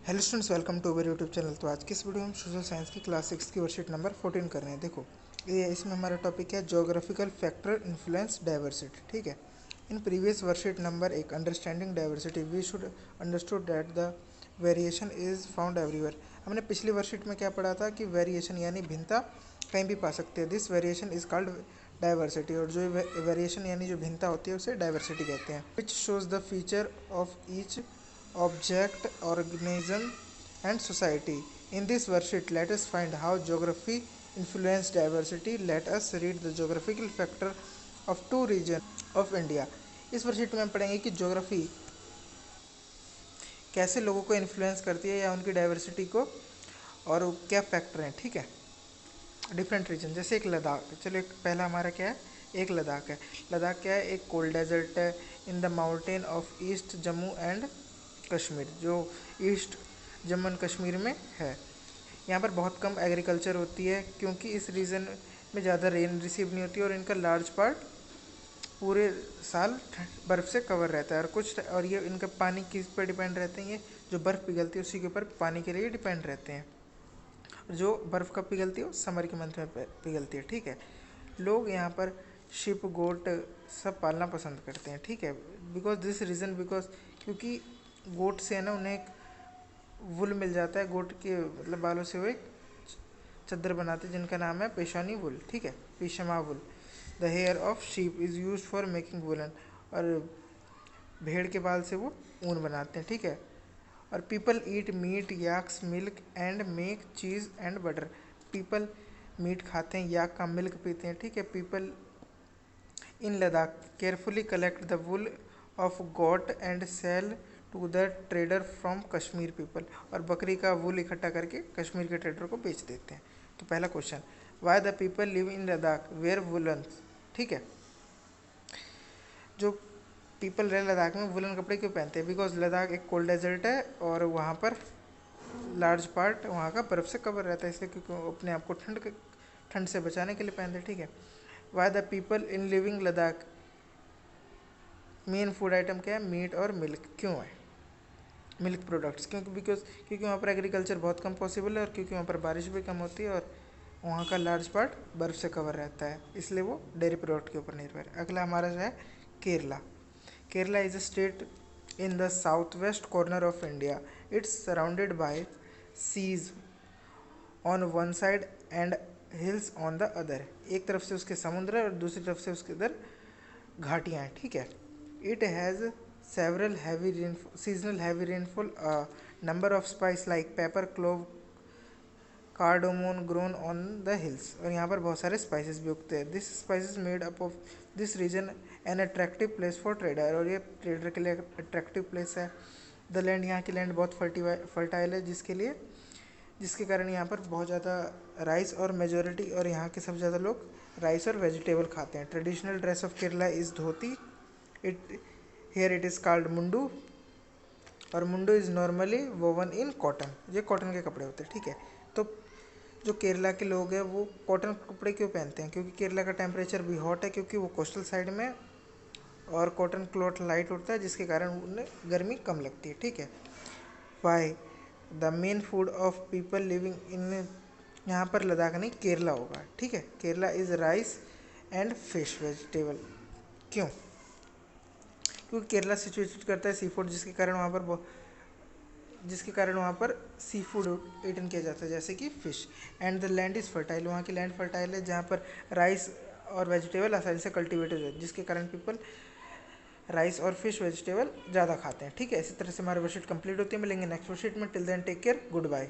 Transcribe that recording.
Hello students, welcome to our YouTube channel. तो आज की इस वीडियो में हम सोशल साइंस की क्लास 6 की वर्कशीट नंबर 14 कर रहे हैं। देखो, ये इसमें हमारा टॉपिक है ज्योग्राफिकल फैक्टर इन्फ्लुएंस डाइवर्सिटी। ठीक है, in previous worksheet number 1 understanding diversity we should understood that the variation is found everywhere. हमने पिछली वर्कशीट में क्या पढ़ा था कि वेरिएशन यानी भिन्नता कहीं भी पा सकते हैं। This variation is called diversity, और जो वेरिएशन यानी जो भिन्नता होती है उसे डाइवर्सिटी कहते हैं। Which shows the feature of each object, organism and society. In this worksheet, let us find how geography influence diversity. Let us read the geographical factor of two regions of India. इस worksheet में हम पढ़ेंगे कि geography कैसे लोगों को influence करती है या उनकी डाइवर्सिटी को, और क्या फैक्टर हैं। ठीक है, डिफरेंट रीजन, जैसे एक लद्दाख। चलो, एक पहला हमारा क्या है, एक लद्दाख है। लद्दाख क्या है, एक कोल्ड डेजर्ट है in the mountain of east Jammu and Kashmir, जो ईस्ट जम्मू एंड कश्मीर में है। यहाँ पर बहुत कम एग्रीकल्चर होती है क्योंकि इस रीजन में ज़्यादा रेन रिसीव नहीं होती, और इनका लार्ज पार्ट पूरे साल बर्फ़ से कवर रहता है। और ये इनका पानी किस पर डिपेंड रहते हैं, ये जो बर्फ़ पिघलती है उसी के ऊपर पानी के लिए डिपेंड रहते हैं। जो बर्फ़ कब पिघलती है, समर के मंथ में पिघलती है। ठीक है, लोग यहाँ पर शिप, गोट सब पालना पसंद करते हैं। ठीक है, बिकॉज दिस रीज़न, बिकॉज क्योंकि गोट से है ना उन्हें एक वुल मिल जाता है, गोट के मतलब बालों से वो एक चादर बनाते हैं जिनका नाम है पेशानी वुल। ठीक है, पेशमा wool. The hair of sheep is use for making woollen, और भेड़ के बाल से वो ऊन बनाते हैं। ठीक है, और people eat meat, yaks, milk and make cheese and butter. People meat खाते हैं, याक का मिल्क पीते हैं। ठीक है, people in Ladakh carefully collect the wool of goat and sell to the trader from Kashmir people, और बकरी का वुल इकट्ठा करके कश्मीर के ट्रेडर को बेच देते हैं। तो पहला question, why the people live in Ladakh wear woollens. ठीक है, जो पीपल रहे लद्दाख में वुलन कपड़े क्यों पहनते हैं, बिकॉज लद्दाख एक कोल्ड डेजर्ट है और वहाँ पर लार्ज पार्ट वहाँ का बर्फ़ से कवर रहता है, इसलिए क्योंकि वो अपने आप को ठंड से बचाने के लिए पहनते हैं। ठीक है, Y the people in living Ladakh, main food item क्या है, मीट और मिल्क। क्यों है मिल्क प्रोडक्ट्स, क्योंकि वहाँ पर एग्रीकल्चर बहुत कम पॉसिबल है, और क्योंकि वहाँ पर बारिश भी कम होती है, और वहाँ का लार्ज पार्ट बर्फ़ से कवर रहता है, इसलिए वो डेयरी प्रोडक्ट के ऊपर निर्भर है। अगला हमारा जो है Kerala. Kerala is a state in the south west corner of India. It's surrounded by seas on one side and hills on the other. एक तरफ से उसके समुद्र है और दूसरी तरफ से उसके इधर घाटियाँ हैं। ठीक है, it has several seasonal heavy rainfall, a number of spice like pepper, clove, cardamom grown on the hills, और यहाँ पर बहुत सारे स्पाइसेस भी उगते हैं। This spices made up of this region an attractive place for trader, और ये ट्रेडर के लिए अट्रैक्टिव प्लेस है। द लैंड, यहाँ की लैंड बहुत फर्टाइल है, जिसके कारण यहाँ पर बहुत ज़्यादा राइस और मेजोरिटी, और यहाँ के सबसे ज़्यादा लोग राइस और वेजिटेबल खाते हैं। Traditional dress of Kerala is dhoti. It here it is called mundu, और mundu is normally woven in cotton. ये कॉटन के कपड़े होते हैं। ठीक है, तो जो केरला के लोग हैं वो कॉटन कपड़े क्यों पहनते हैं, क्योंकि केरला का टेम्परेचर भी हॉट है, क्योंकि वो कोस्टल साइड में, और कॉटन क्लॉथ लाइट होता है जिसके कारण उन्हें गर्मी कम लगती है। ठीक है, why the main food of people living in, यहाँ पर लद्दाख नहीं केरला होगा। ठीक है, Kerala is rice and fish vegetable. क्यों, क्योंकि केरला सिचुएटेड करता है सी फूड, जिसके कारण वहाँ पर सी फूड ईटन किया जाता है, जैसे कि fish. And the land is fertile, वहाँ की लैंड फर्टाइल है जहाँ पर राइस और वेजिटेबल आसानी से कल्टिवेट हो जाते हैं, जिसके कारण पीपल राइस और फिश वेजिटेबल ज़्यादा खाते हैं। ठीक है, इसी तरह से हमारी वर्कशीट कंप्लीट होती है। मिलेंगे नेक्स्ट वर्कशीट में। Till then take care, good bye.